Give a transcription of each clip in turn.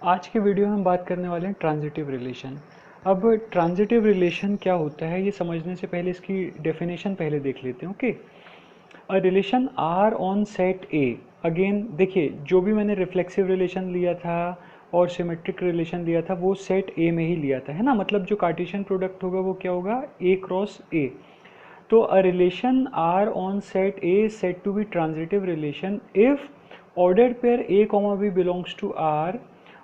आज के वीडियो में हम बात करने वाले हैं ट्रांजिटिव रिलेशन। अब ट्रांजिटिव रिलेशन क्या होता है ये समझने से पहले इसकी डेफिनेशन पहले देख लेते हैं। Okay, a relation R on set A. Again देखिए, जो भी मैंने रिफ्लेक्सिव रिलेशन लिया था और सिमेट्रिक रिलेशन लिया था वो सेट ए में ही लिया था, है ना। मतलब जो कार्टेशियन प्रोडक्ट होगा वो क्या होगा, ए क्रॉस ए। तो a relation R on set A set to B transitive relation if ordered pair a comma b belongs to R,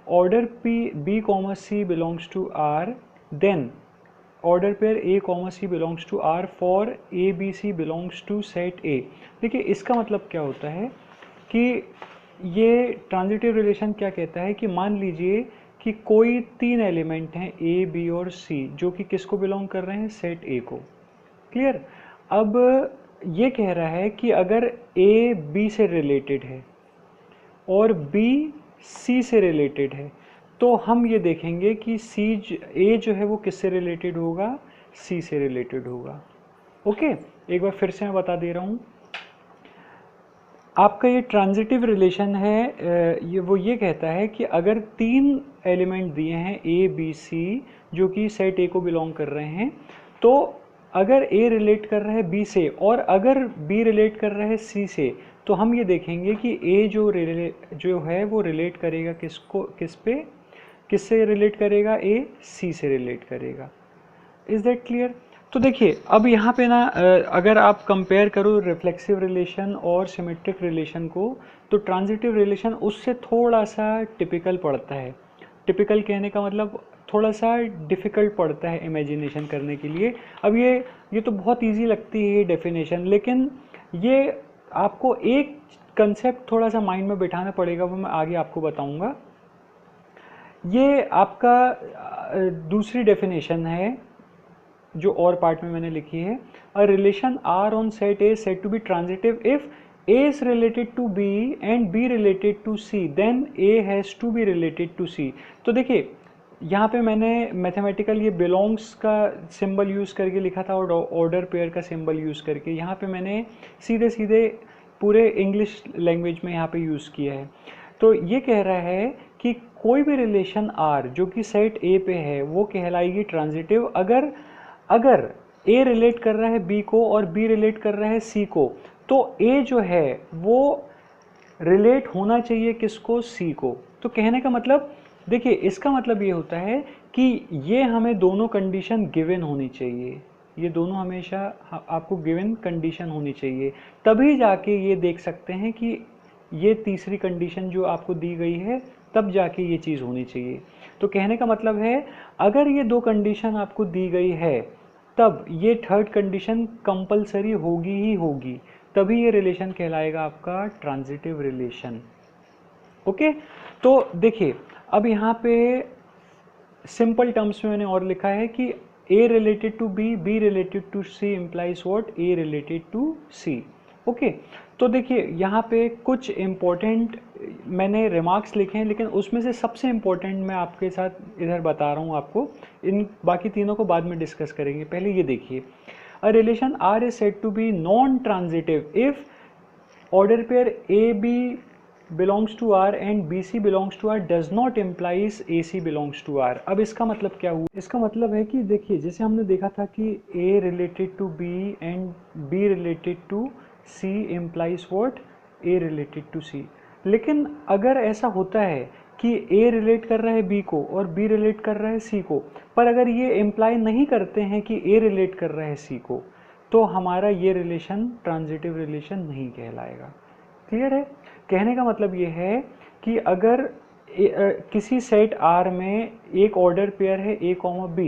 order b comma c belongs to R, then order pair a comma c belongs to R for a b c belongs to set A। देखिए इसका मतलब क्या होता है कि ये transitive relation क्या कहता है कि मान लीजिए कि कोई तीन एलिमेंट हैं a b और c जो कि किसको बिलोंग कर रहे हैं, सेट A को। क्लियर। अब ये कह रहा है कि अगर a b से रिलेटेड है और B C से रिलेटेड है तो हम ये देखेंगे कि A जो है वो किससे रिलेटेड होगा, C से रिलेटेड होगा। ओके, एक बार फिर से मैं बता दे रहा हूँ, आपका ये ट्रांजिटिव रिलेशन है। ये कहता है कि अगर तीन एलिमेंट दिए हैं A B C जो कि सेट A को बिलोंग कर रहे हैं, तो अगर A रिलेट कर रहा है B से और अगर B रिलेट कर रहा है C से, तो हम ये देखेंगे कि A जो है वो रिलेट करेगा किससे रिलेट करेगा, A C से रिलेट करेगा। Is that clear. तो देखिए अब यहाँ पे ना अगर आप कंपेयर करो रिफ्लेक्सिव रिलेशन और सिमेट्रिक रिलेशन को, तो ट्रांजिटिव रिलेशन उससे थोड़ा सा टिपिकल पड़ता है। टिपिकल कहने का मतलब थोड़ा सा डिफ़िकल्ट पड़ता है इमेजिनेशन करने के लिए। अब ये तो बहुत इजी लगती है ये डेफिनेशन, लेकिन ये आपको एक कंसेप्ट थोड़ा सा माइंड में बिठाना पड़ेगा, वो मैं आगे आपको बताऊंगा। ये आपका दूसरी डेफिनेशन है जो और पार्ट में मैंने लिखी है। A relation R on set A set to B transitive if A is related to B and B related to C, then A has to be related to C. तो देखिए यहाँ पे मैंने मैथमेटिकल ये बिलोंग्स का symbol use करके लिखा था और ऑर्डर पेयर का सिंबल यूज़ करके, यहाँ पे मैंने सीधे सीधे पूरे इंग्लिश लैंग्वेज में यहाँ पे यूज़ किया है। तो ये कह रहा है कि कोई भी रिलेशन आर जो कि सेट ए पे है वो कहलाएगी ट्रांजिटिव अगर A रिलेट कर रहा है B को और B रिलेट कर रहा है C को, तो A जो है वो रिलेट होना चाहिए किसको, C को। तो कहने का मतलब देखिए इसका मतलब ये होता है कि ये हमें दोनों कंडीशन गिवन होनी चाहिए, ये दोनों हमेशा आपको गिवन कंडीशन होनी चाहिए, तभी जाके ये देख सकते हैं कि ये तीसरी कंडीशन जो आपको दी गई है तब जाके ये चीज़ होनी चाहिए। तो कहने का मतलब है अगर ये दो कंडीशन आपको दी गई है तब ये थर्ड कंडीशन कंपलसरी होगी ही होगी, तभी ये रिलेशन कहलाएगा आपका ट्रांजिटिव रिलेशन। ओके, तो देखिए अब यहाँ पे सिंपल टर्म्स में मैंने और लिखा है कि A related to B, B related to C implies what, A related to C। Okay, तो देखिए यहाँ पे कुछ इम्पोर्टेंट मैंने रिमार्क्स लिखे हैं, लेकिन उसमें से सबसे इम्पोर्टेंट मैं आपके साथ इधर बता रहा हूँ आपको, इन बाकी तीनों को बाद में डिस्कस करेंगे। पहले ये देखिए, a relation R is said to be non transitive if order pair A B belongs to R and BC belongs to R does not implies AC belongs to R। अब इसका मतलब क्या हुआ, इसका मतलब है कि देखिए जैसे हमने देखा था कि A related to B and B related to C implies what, A related to C। लेकिन अगर ऐसा होता है कि A रिलेट कर रहा है B को और B रिलेट कर रहा है C को, पर अगर ये इम्प्लाई नहीं करते हैं कि A रिलेट कर रहा है C को, तो हमारा ये रिलेशन ट्रांजिटिव रिलेशन नहीं कहलाएगा। क्लियर है। कहने का मतलब ये है कि अगर किसी सेट R में एक ऑर्डर पेयर है A कॉमा B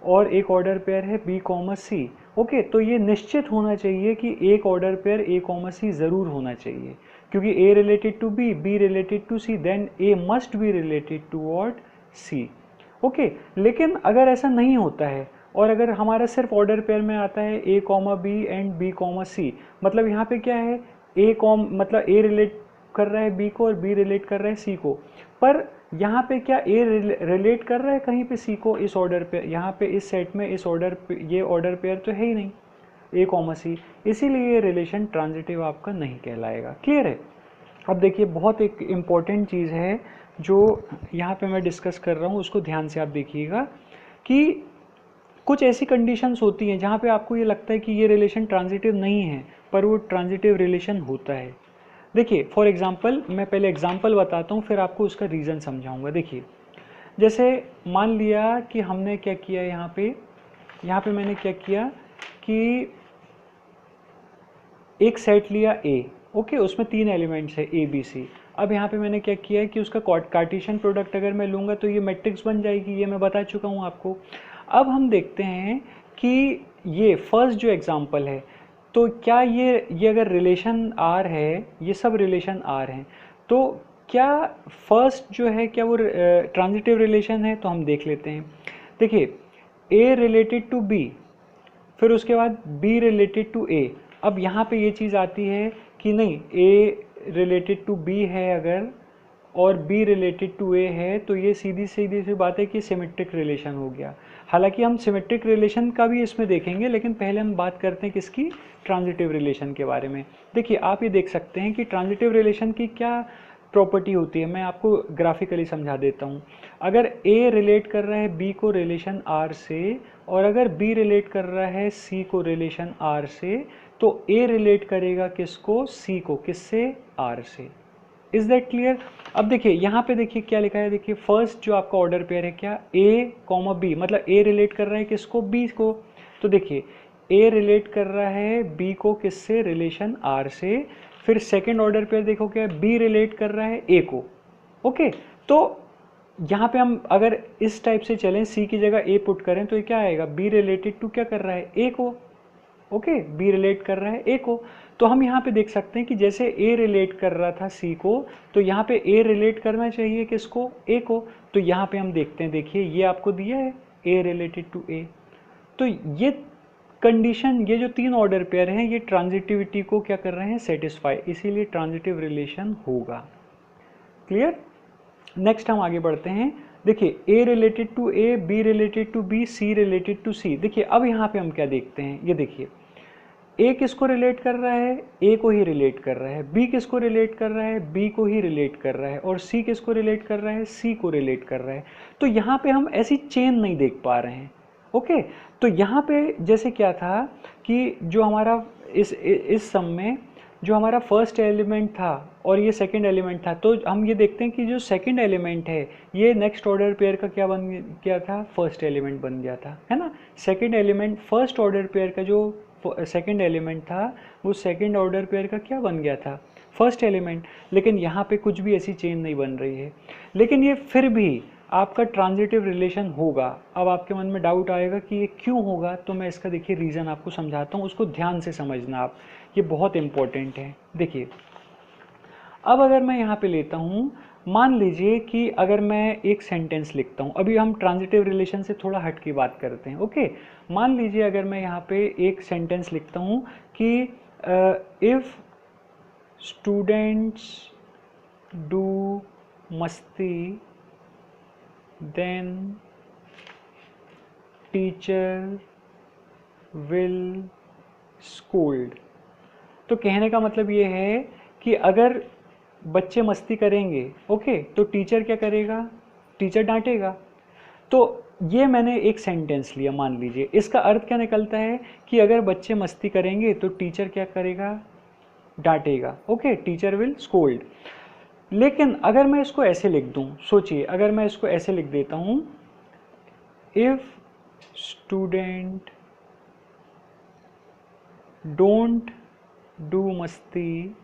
और एक ऑर्डर पेयर है B कॉमा C, ओके, तो ये निश्चित होना चाहिए कि एक order pair A comma C ज़रूर होना चाहिए, क्योंकि A related to B, B related to C, then A must be related to what, C। Okay, लेकिन अगर ऐसा नहीं होता है और अगर हमारा सिर्फ ऑर्डर पेयर में आता है A comma B and B comma C, मतलब यहाँ पे क्या है, मतलब A रिलेट कर रहा है B को और B रिलेट कर रहा है C को, पर यहाँ पे क्या A रिलेट कर रहा है कहीं पे C को, इस ऑर्डर पे, यहाँ पे इस सेट में इस ऑर्डर पे ये ऑर्डर पेयर तो है ही नहीं A कॉमा C, इसीलिए ये रिलेशन ट्रांजिटिव आपका नहीं कहलाएगा। क्लियर है। अब देखिए बहुत एक इम्पॉर्टेंट चीज़ है जो यहाँ पे मैं डिस्कस कर रहा हूँ उसको ध्यान से आप देखिएगा कि कुछ ऐसी कंडीशंस होती हैं जहाँ पे आपको ये लगता है कि ये रिलेशन ट्रांजिटिव नहीं है, पर वो ट्रांजिटिव रिलेशन होता है। देखिए फॉर एग्जांपल, मैं पहले एग्जांपल बताता हूँ फिर आपको उसका रीज़न समझाऊंगा। देखिए जैसे मान लिया कि हमने क्या किया यहाँ पे मैंने क्या किया कि एक सेट लिया A, ओके, उसमें 3 एलिमेंट्स है A B C। अब यहाँ पे मैंने क्या किया है कि उसका कार्टेशियन प्रोडक्ट अगर मैं लूँगा तो ये मैट्रिक्स बन जाएगी, ये मैं बता चुका हूँ आपको। अब हम देखते हैं कि ये फर्स्ट जो एग्जांपल है, तो क्या ये अगर रिलेशन R है, ये सब रिलेशन R हैं, तो क्या फर्स्ट जो है क्या वो ट्रांजिटिव रिलेशन है? तो हम देख लेते हैं। देखिए A रिलेटेड टू B, फिर उसके बाद B रिलेटेड टू A। अब यहाँ पे ये चीज़ आती है कि नहीं, A रिलेटेड टू B है अगर और B रिलेटेड टू A है, तो ये सीधी सीधी सी बात है कि सिमेट्रिक रिलेशन हो गया। हालांकि हम सिमेट्रिक रिलेशन का भी इसमें देखेंगे, लेकिन पहले हम बात करते हैं किसकी, ट्रांजिटिव रिलेशन के बारे में। देखिए आप ये देख सकते हैं कि ट्रांजिटिव रिलेशन की क्या प्रॉपर्टी होती है, मैं आपको ग्राफिकली समझा देता हूँ। अगर A रिलेट कर रहा है B को रिलेशन R से, और अगर B रिलेट कर रहा है C को रिलेशन R से, तो A रिलेट करेगा किसको, C को, किससे, R से। Is that clear? अब देखिए यहाँ पे देखिए क्या लिखा है, देखिए फर्स्ट जो आपका ऑर्डर पेयर है क्या, A कॉमा B, मतलब A रिलेट कर रहा है किसको, B को। तो देखिए A रिलेट कर रहा है B को किससे, रिलेशन R से। फिर सेकेंड ऑर्डर पेयर देखो क्या, B रिलेट कर रहा है A को। ओके, तो यहाँ पे हम अगर इस टाइप से चलें, C की जगह A पुट करें, तो ये क्या आएगा, B रिलेटेड टू क्या कर रहा है, A को। ओके, B रिलेट कर रहा है A को। तो हम यहाँ पे देख सकते हैं कि जैसे A रिलेट कर रहा था C को, तो यहाँ पे A रिलेट करना चाहिए किसको, A को। तो यहाँ पे हम देखते हैं, देखिए ये आपको दिया है A रिलेटेड टू A। तो ये कंडीशन, ये जो 3 ऑर्डर पेयर हैं, ये ट्रांजिटिविटी को क्या कर रहे हैं, सेटिस्फाई, इसीलिए ट्रांजिटिव रिलेशन होगा। क्लियर? नेक्स्ट हम आगे बढ़ते हैं। देखिए A related to A, B related to B, C related to C। देखिए अब यहाँ पे हम क्या देखते हैं, ये देखिए A किसको रिलेट कर रहा है, A को ही रिलेट कर रहा है। B किसको रिलेट कर रहा है, B को ही रिलेट कर रहा है। और C किसको रिलेट कर रहा है, C को रिलेट कर रहा है। तो यहाँ पे हम ऐसी चेन नहीं देख पा रहे हैं। ओके, तो यहाँ पे जैसे क्या था कि जो हमारा इस सम में जो हमारा फर्स्ट एलिमेंट था और ये सेकंड एलिमेंट था, तो हम ये देखते हैं कि जो सेकंड एलिमेंट है ये नेक्स्ट ऑर्डर पेयर का क्या बन गया था, फर्स्ट एलिमेंट बन गया था, है ना। Second element first order pair का जो सेकंड एलिमेंट था, वो सेकंड ऑर्डर पेयर का क्या बन गया था, फर्स्ट एलिमेंट। लेकिन यहाँ पे कुछ भी ऐसी चेन नहीं बन रही है, लेकिन ये फिर भी आपका ट्रांजिटिव रिलेशन होगा। अब आपके मन में डाउट आएगा कि ये क्यों होगा, तो मैं इसका देखिए रीज़न आपको समझाता हूँ, उसको ध्यान से समझना आप, ये बहुत इंपॉर्टेंट है। देखिए अब अगर मैं यहाँ पे लेता हूँ, मान लीजिए कि अगर मैं एक सेंटेंस लिखता हूँ, अभी हम ट्रांजिटिव रिलेशन से थोड़ा हट के बात करते हैं। ओके, मान लीजिए अगर मैं यहाँ पे एक सेंटेंस लिखता हूँ कि इफ़ स्टूडेंट्स डू मस्ती देन टीचर विल स्कोल्ड। तो कहने का मतलब ये है कि अगर बच्चे मस्ती करेंगे, ओके, तो टीचर क्या करेगा, टीचर डांटेगा। तो ये मैंने एक सेंटेंस लिया, मान लीजिए इसका अर्थ क्या निकलता है कि अगर बच्चे मस्ती करेंगे तो टीचर क्या करेगा, डांटेगा। Okay, teacher will scold. लेकिन अगर मैं इसको ऐसे लिख दूं, सोचिए अगर मैं इसको ऐसे लिख देता हूं, इफ स्टूडेंट डोंट डू मस्ती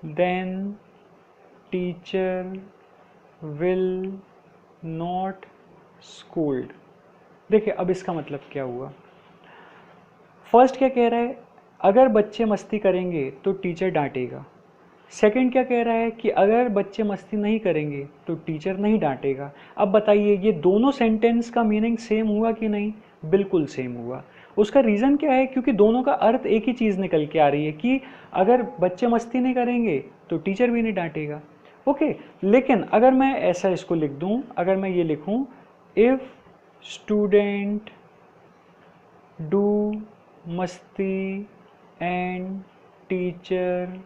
then teacher will not scold. देखिए अब इसका मतलब क्या हुआ, फर्स्ट क्या कह रहा है, अगर बच्चे मस्ती करेंगे तो टीचर डांटेगा। सेकंड क्या कह रहा है कि अगर बच्चे मस्ती नहीं करेंगे तो टीचर नहीं डांटेगा। अब बताइए ये दोनों सेंटेंस का मीनिंग सेम हुआ कि नहीं, बिल्कुल सेम हुआ। उसका रीज़न क्या है, क्योंकि दोनों का अर्थ एक ही चीज़ निकल के आ रही है कि अगर बच्चे मस्ती नहीं करेंगे तो टीचर भी नहीं डांटेगा। ओके, लेकिन अगर मैं ऐसा इसको लिख दूं, अगर मैं ये लिखूं, इफ़ स्टूडेंट डू मस्ती and teacher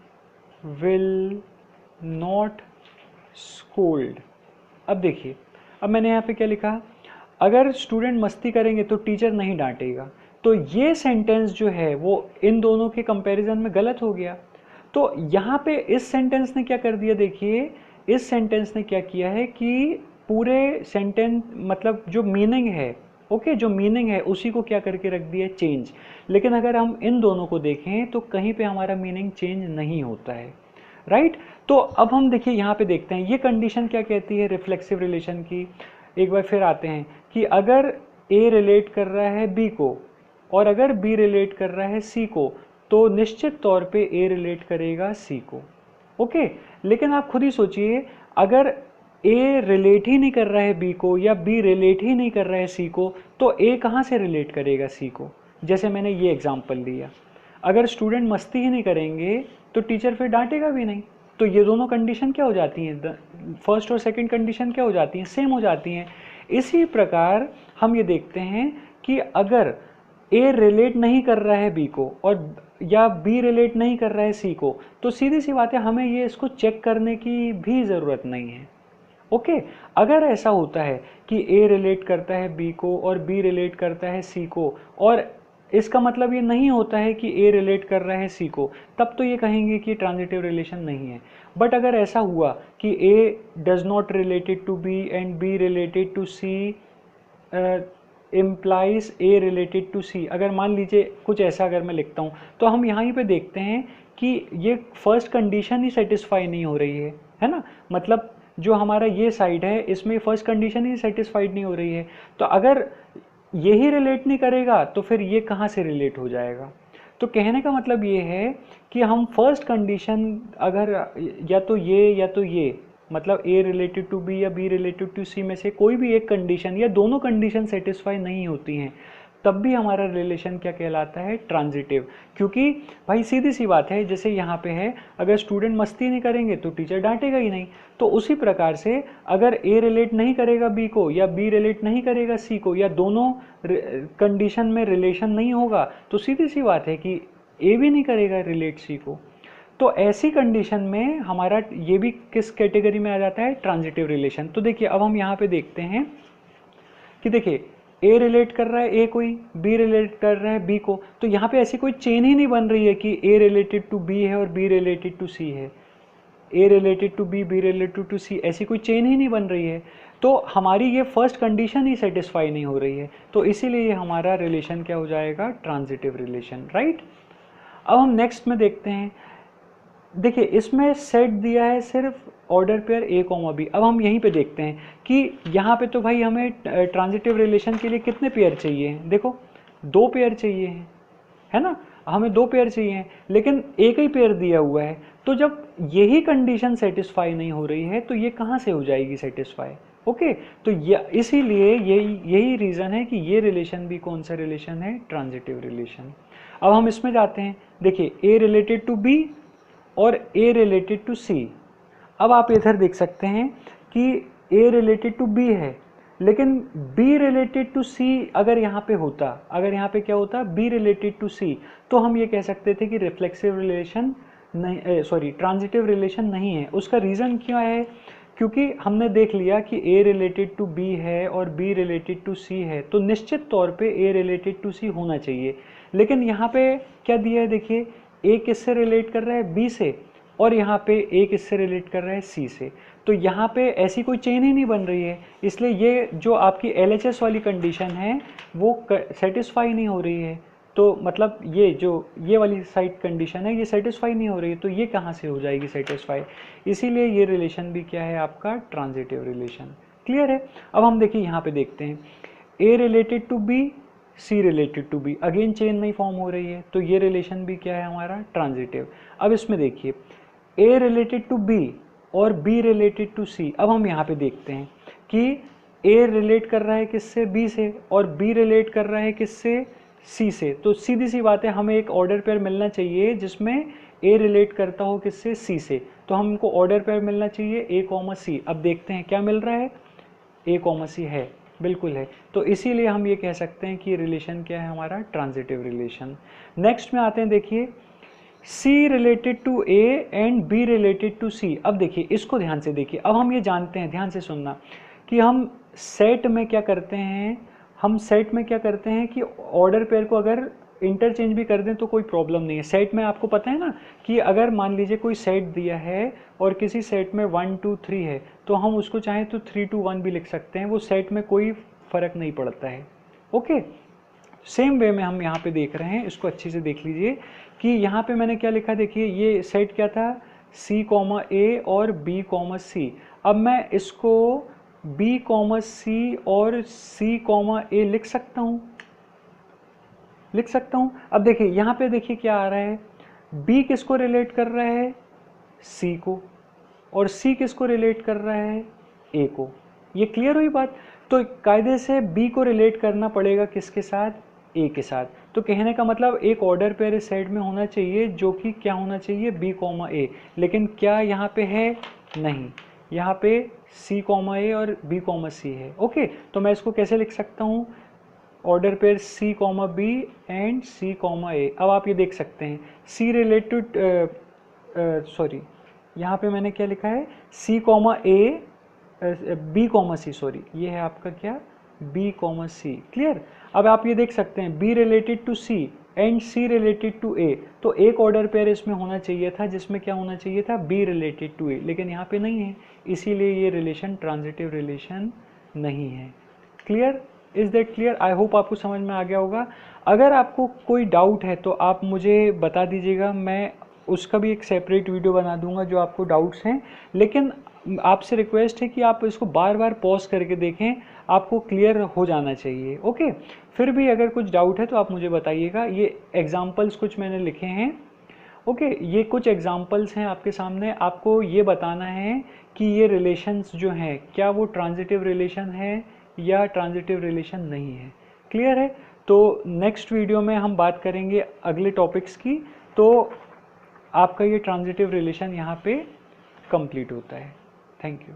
will not scold. अब देखिए, अब मैंने यहाँ पे क्या लिखा, अगर स्टूडेंट मस्ती करेंगे तो टीचर नहीं डांटेगा। तो ये सेंटेंस जो है वो इन दोनों के कंपैरिजन में गलत हो गया। तो यहाँ पे इस सेंटेंस ने क्या कर दिया, देखिए इस सेंटेंस ने क्या किया है कि पूरे सेंटेंस मतलब जो मीनिंग है, ओके, जो मीनिंग है उसी को क्या करके रख दिया, चेंज। लेकिन अगर हम इन दोनों को देखें तो कहीं पे हमारा मीनिंग चेंज नहीं होता है, राइट। तो अब हम देखिए यहाँ पे देखते हैं ये कंडीशन क्या कहती है रिफ्लेक्सिव रिलेशन की। एक बार फिर आते हैं कि अगर ए रिलेट कर रहा है बी को और अगर बी रिलेट कर रहा है सी को, तो निश्चित तौर पे ए रिलेट करेगा सी को, ओके। लेकिन आप खुद ही सोचिए, अगर ए रिलेट ही नहीं कर रहा है बी को या बी रिलेट ही नहीं कर रहा है सी को, तो ए कहाँ से रिलेट करेगा सी को। जैसे मैंने ये एग्जांपल लिया, अगर स्टूडेंट मस्ती ही नहीं करेंगे तो टीचर फिर डांटेगा भी नहीं। तो ये दोनों कंडीशन क्या हो जाती हैं, फर्स्ट और सेकंड कंडीशन क्या हो जाती हैं, सेम हो जाती हैं। इसी प्रकार हम ये देखते हैं कि अगर ए रिलेट नहीं कर रहा है बी को और या बी रिलेट नहीं कर रहा है सी को, तो सीधी सी बात है हमें ये इसको चेक करने की भी ज़रूरत नहीं है, ओके। अगर ऐसा होता है कि ए रिलेट करता है बी को और बी रिलेट करता है सी को, और इसका मतलब ये नहीं होता है कि ए रिलेट कर रहा है सी को, तब तो ये कहेंगे कि ट्रांजिटिव रिलेशन नहीं है। बट अगर ऐसा हुआ कि A does not related to B and B related to C implies A related to C, अगर मान लीजिए कुछ ऐसा अगर मैं लिखता हूँ, तो हम यहाँ पे देखते हैं कि ये फर्स्ट कंडीशन ही सेटिस्फाई नहीं हो रही है ना। मतलब जो हमारा ये साइड है इसमें फर्स्ट कंडीशन ही सेटिस्फाइड नहीं हो रही है। तो अगर यही रिलेट नहीं करेगा तो फिर ये कहाँ से रिलेट हो जाएगा। तो कहने का मतलब ये है कि हम फर्स्ट कंडीशन अगर या तो ये मतलब ए रिलेटेड टू बी या बी रिलेटेड टू सी में से कोई भी एक कंडीशन या दोनों कंडीशन सेटिस्फाई नहीं होती हैं, तब भी हमारा रिलेशन क्या कहलाता है, ट्रांजिटिव। क्योंकि भाई सीधी सी बात है, जैसे यहाँ पे है, अगर स्टूडेंट मस्ती नहीं करेंगे तो टीचर डांटेगा ही नहीं। तो उसी प्रकार से अगर ए रिलेट नहीं करेगा बी को या बी रिलेट नहीं करेगा सी को या दोनों कंडीशन में रिलेशन नहीं होगा, तो सीधी सी बात है कि ए भी नहीं करेगा रिलेट सी को। तो ऐसी कंडीशन में हमारा ये भी किस कैटेगरी में आ जाता है, ट्रांजिटिव रिलेशन। तो देखिए अब हम यहाँ पे देखते हैं कि देखिए ए रिलेट कर रहा है ए कोई, बी रिलेट कर रहा है बी को, तो यहाँ पे ऐसी कोई चेन ही नहीं बन रही है कि ए रिलेटेड टू बी है और बी रिलेटेड टू सी है, A related to B, B related to C, ऐसी कोई चेन ही नहीं बन रही है। तो हमारी ये फर्स्ट कंडीशन ही सेटिस्फाई नहीं हो रही है, तो इसीलिए हमारा रिलेशन क्या हो जाएगा, ट्रांजिटिव रिलेशन, राइट। अब हम नेक्स्ट में देखते हैं, देखिए इसमें सेट दिया है सिर्फ order pair A comma B. अब हम यहीं पे देखते हैं कि यहाँ पे तो भाई हमें ट्रांजिटिव रिलेशन के लिए कितने पेयर चाहिए, देखो 2 पेयर चाहिए हैं, है ना, हमें 2 पेयर चाहिए हैं, लेकिन एक ही पेयर दिया हुआ है। तो जब यही कंडीशन सेटिस्फाई नहीं हो रही है तो ये कहाँ से हो जाएगी सेटिस्फाई, ओके। तो इसीलिए यही रीज़न है कि ये रिलेशन भी कौन सा रिलेशन है, ट्रांजिटिव रिलेशन। अब हम इसमें जाते हैं, देखिए ए रिलेटेड टू बी और ए रिलेटेड टू सी। अब आप इधर देख सकते हैं कि ए रिलेटेड टू बी है, लेकिन बी रिलेटेड टू सी अगर यहाँ पे होता, अगर यहाँ पे क्या होता, बी रिलेटेड टू सी, तो हम ये कह सकते थे कि रिफ्लेक्सिव रिलेशन नहीं, सॉरी ट्रांजिटिव रिलेशन नहीं है। उसका रीज़न क्या है, क्योंकि हमने देख लिया कि ए रिलेटेड टू बी है और बी रिलेटेड टू सी है, तो निश्चित तौर पे ए रिलेटेड टू सी होना चाहिए। लेकिन यहाँ पे क्या दिया है, देखिए ए किससे रिलेट कर रहा है, बी से, और यहाँ पे ए किससे रिलेट कर रहा है, सी से। तो यहाँ पे ऐसी कोई चेन ही नहीं बन रही है, इसलिए ये जो आपकी LHS वाली कंडीशन है वो सेटिस्फाई नहीं हो रही है। तो मतलब ये वाली साइड कंडीशन है, ये सेटिस्फाई नहीं हो रही है, तो ये कहाँ से हो जाएगी सेटिस्फाई। इसीलिए ये रिलेशन भी क्या है आपका, ट्रांजिटिव रिलेशन। क्लियर है। अब हम देखिए यहाँ पे देखते हैं, A related to B, C related to B, again chain नहीं फॉर्म हो रही है, तो ये रिलेशन भी क्या है हमारा, ट्रांजिटिव। अब इसमें देखिए ए रिलेटेड टू बी और बी रिलेटेड टू सी। अब हम यहाँ पे देखते हैं कि ए रिलेट कर रहा है किससे, बी से, और बी रिलेट कर रहा है किससे, सी से। तो सीधी सी बात है, हमें एक ऑर्डर पेयर मिलना चाहिए जिसमें ए रिलेट करता हो किससे, सी से। तो हमको ऑर्डर पेयर मिलना चाहिए ए कॉमा सी। अब देखते हैं क्या मिल रहा है, ए कॉमा सी है, बिल्कुल है। तो इसीलिए हम ये कह सकते हैं कि रिलेशन क्या है हमारा, ट्रांजिटिव रिलेशन। नेक्स्ट में आते हैं, देखिए C related to A and B related to C। अब देखिए इसको ध्यान से देखिए, अब हम ये जानते हैं, ध्यान से सुनना, कि हम सेट में क्या करते हैं, हम सेट में क्या करते हैं कि ऑर्डर पेयर को अगर इंटरचेंज भी कर दें तो कोई प्रॉब्लम नहीं है। सेट में आपको पता है ना कि अगर मान लीजिए कोई सेट दिया है और किसी सेट में 1 2 3 है, तो हम उसको चाहें तो 3 2 1 भी लिख सकते हैं, वो सेट में कोई फर्क नहीं पड़ता है। ओके, सेम वे में हम यहाँ पे देख रहे हैं, इसको अच्छे से देख लीजिए कि यहाँ पे मैंने क्या लिखा, देखिए ये सेट क्या था, C, A और B, C। अब मैं इसको B, C और C, A लिख सकता हूँ, लिख सकता हूँ। अब देखिए यहाँ पे देखिए क्या आ रहा है, B किसको रिलेट कर रहा है, C को, और C किसको रिलेट कर रहा है, A को। ये क्लियर हुई बात। तो कायदे से B को रिलेट करना पड़ेगा किसके साथ, A के साथ। तो कहने का मतलब एक ऑर्डर पेयर इस सेट में होना चाहिए जो कि क्या होना चाहिए, B, A। लेकिन क्या यहाँ पे है, नहीं, यहाँ पे C, A और B, C है। ओके, तो मैं इसको कैसे लिख सकता हूँ, order pair C, B and C, A। अब आप ये देख सकते हैं C रिलेटेड, सॉरी यहाँ पे मैंने क्या लिखा है, C, A, B, C, sorry ये है आपका क्या, B, C। क्लियर। अब आप ये देख सकते हैं B related to C and C related to A, तो एक ऑर्डर पेयर इसमें होना चाहिए था जिसमें क्या होना चाहिए था, B रिलेटेड टू A, लेकिन यहाँ पे नहीं है, इसीलिए ये रिलेशन ट्रांजिटिव रिलेशन नहीं है। Clear, is that clear? I hope आपको समझ में आ गया होगा। अगर आपको कोई डाउट है तो आप मुझे बता दीजिएगा, मैं उसका भी एक सेपरेट वीडियो बना दूंगा जो आपको डाउट्स हैं। लेकिन आपसे रिक्वेस्ट है कि आप इसको बार बार पॉज करके देखें, आपको क्लियर हो जाना चाहिए। ओके, फिर भी अगर कुछ डाउट है तो आप मुझे बताइएगा। ये एग्जाम्पल्स कुछ मैंने लिखे हैं। ओके, ये कुछ एग्जाम्पल्स हैं आपके सामने, आपको ये बताना है कि ये रिलेशंस जो हैं क्या वो ट्रांजिटिव रिलेशन है या ट्रांजिटिव रिलेशन नहीं है। क्लियर है? तो नेक्स्ट वीडियो में हम बात करेंगे अगले टॉपिक्स की, तो आपका ये ट्रांजिटिव रिलेशन यहाँ पे कंप्लीट होता है। Thank you.